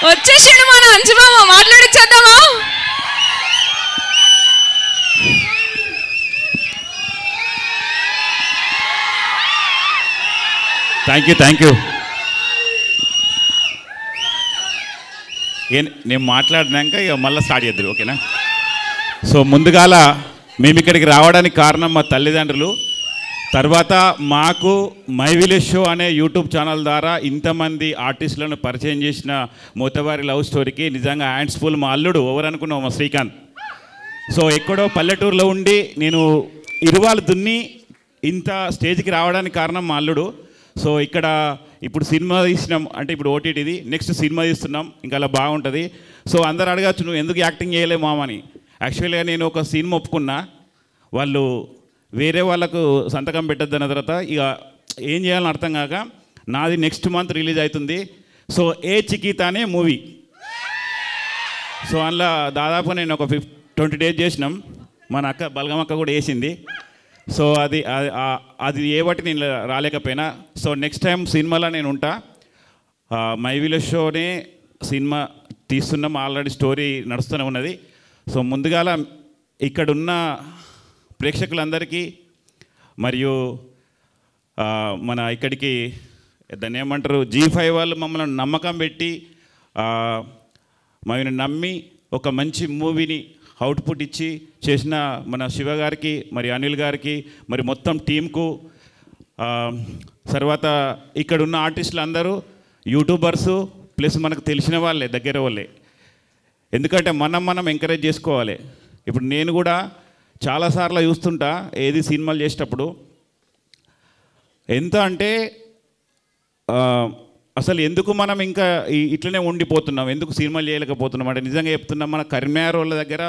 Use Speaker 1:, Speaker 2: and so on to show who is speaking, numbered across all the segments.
Speaker 1: వచ్చేసిండు మన అంజుమామ, మాట్లాడిచ్చేద్దామా?
Speaker 2: Thank you. నేను మాట్లాడినాక ఇక మళ్ళీ స్టార్ట్ చేద్దరు, ఓకేనా? సో ముందుగాల మేము ఇక్కడికి రావడానికి కారణం మా తల్లిదండ్రులు. తర్వాత మాకు మై విలేజ్ షో అనే యూట్యూబ్ ఛానల్ ద్వారా ఇంతమంది ఆర్టిస్టులను పరిచయం చేసిన మోతవారి లవ్ స్టోరీకి నిజంగా హ్యాండ్స్ ఫుల్. మా అల్లుడు ఎవరు అనుకున్నావు, మా శ్రీకాంత్. సో ఎక్కడో పల్లెటూరులో ఉండి నేను ఇరువాలు దున్ని ఇంత స్టేజ్కి రావడానికి కారణం మా అల్లుడు. సో ఇక్కడ ఇప్పుడు సినిమా తీసినాం అంటే ఇప్పుడు ఓటీటీది, నెక్స్ట్ సినిమా తీస్తున్నాం, ఇంకా అలా బాగుంటుంది. సో అందరు అడగచ్చు, నువ్వు ఎందుకు యాక్టింగ్ చేయలేవు మామని. యాక్చువల్గా నేను ఒక సినిమా ఒప్పుకున్నా, వాళ్ళు వేరే వాళ్ళకు సంతకం పెట్టద్దన్న తర్వాత ఇక ఏం చేయాలని అర్థం కాక నాది నెక్స్ట్ మంత్ రిలీజ్ అవుతుంది. సో ఏ చికిత అనే మూవీ. సో అందులో దాదాపు నేను ఒక 20 days చేసినాం. మన అక్క బలగమక్క కూడా వేసింది. సో అది ఏ బట్టి నేను రాలేకపోయినా. సో నెక్స్ట్ టైం సినిమాలో నేను ఉంటా. మై విలేజ్ షోనే సినిమా తీస్తున్నాం, ఆల్రెడీ స్టోరీ నడుస్తూనే ఉన్నది. సో ముందుగాల ఇక్కడున్న ప్రేక్షకులందరికీ మరియు మన ఇక్కడికి దాన్ని ఏమంటారు G5 వాళ్ళు మమ్మల్ని నమ్మకం పెట్టి మమ్మల్ని నమ్మి ఒక మంచి మూవీని అవుట్పుట్ ఇచ్చి చేసిన మన శివ గారికి, మరి అనిల్ గారికి, మరి మొత్తం టీంకు, తర్వాత ఇక్కడున్న ఆర్టిస్టులు అందరూ యూట్యూబర్సు ప్లస్ మనకు తెలిసిన వాళ్ళే, దగ్గర వాళ్ళే. ఎందుకంటే మనం ఎంకరేజ్ చేసుకోవాలి. ఇప్పుడు నేను కూడా చాలాసార్లు చూస్తుంటా ఏది సినిమాలు చేసేటప్పుడు ఎంత అంటే అసలు ఎందుకు మనం ఇంకా ఇట్లనే ఉండిపోతున్నాం, ఎందుకు సినిమాలు చేయలేకపోతున్నాం అంటే నిజంగా చెప్తున్నాం. మన కరీంనగర్ వాళ్ళ దగ్గర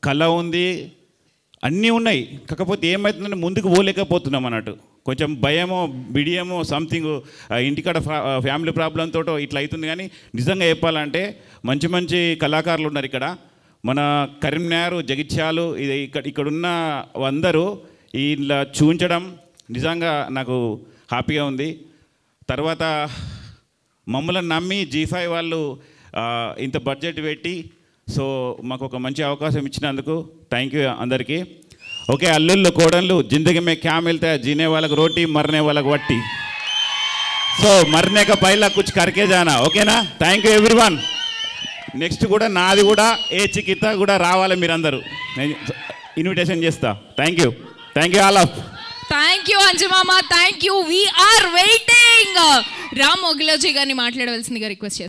Speaker 2: కళ ఉంది, అన్నీ ఉన్నాయి, కాకపోతే ఏమవుతుందంటే ముందుకు పోలేకపోతున్నాం అన్నట్టు. కొంచెం భయమో బిడియమో సంథింగ్ ఇంటికాడ ఫ్యామిలీ ప్రాబ్లంతో ఇట్లా అవుతుంది. కానీ నిజంగా చెప్పాలంటే మంచి మంచి కళాకారులు ఉన్నారు ఇక్కడ. మన కరీంనగర్, జగిత్యాలు, ఇక్కడున్న అందరూ ఇలా చూపించడం నిజంగా నాకు హ్యాపీగా ఉంది. తర్వాత మమ్మల్ని నమ్మి G5 వాళ్ళు ఇంత బడ్జెట్ పెట్టి సో మాకు ఒక మంచి అవకాశం ఇచ్చినందుకు థ్యాంక్ యూ అందరికీ. ఓకే, అల్లుళ్ళు కోడళ్ళు జిందగీ మే క్యా మిల్తా హై, జీనే వాళ్ళకు రోటీ మరనే వాళ్ళకు వట్టి. సో మరనే కా పైలా కుచ్ కర్కే జానా, ఓకేనా? Thank you everyone. నెక్స్ట్ కూడా నాది కూడా ఏ చికిత కూడా రావాలి మీరందరూ, నేను ఇన్విటేషన్ చేస్తా. Thank you all of.
Speaker 1: Thank you అంజుమామ, thank you. We are waiting. Ram మొగిలోజీ గారిని మాట్లాడవలసిందిగా రిక్వెస్ట్ చేస్తాను.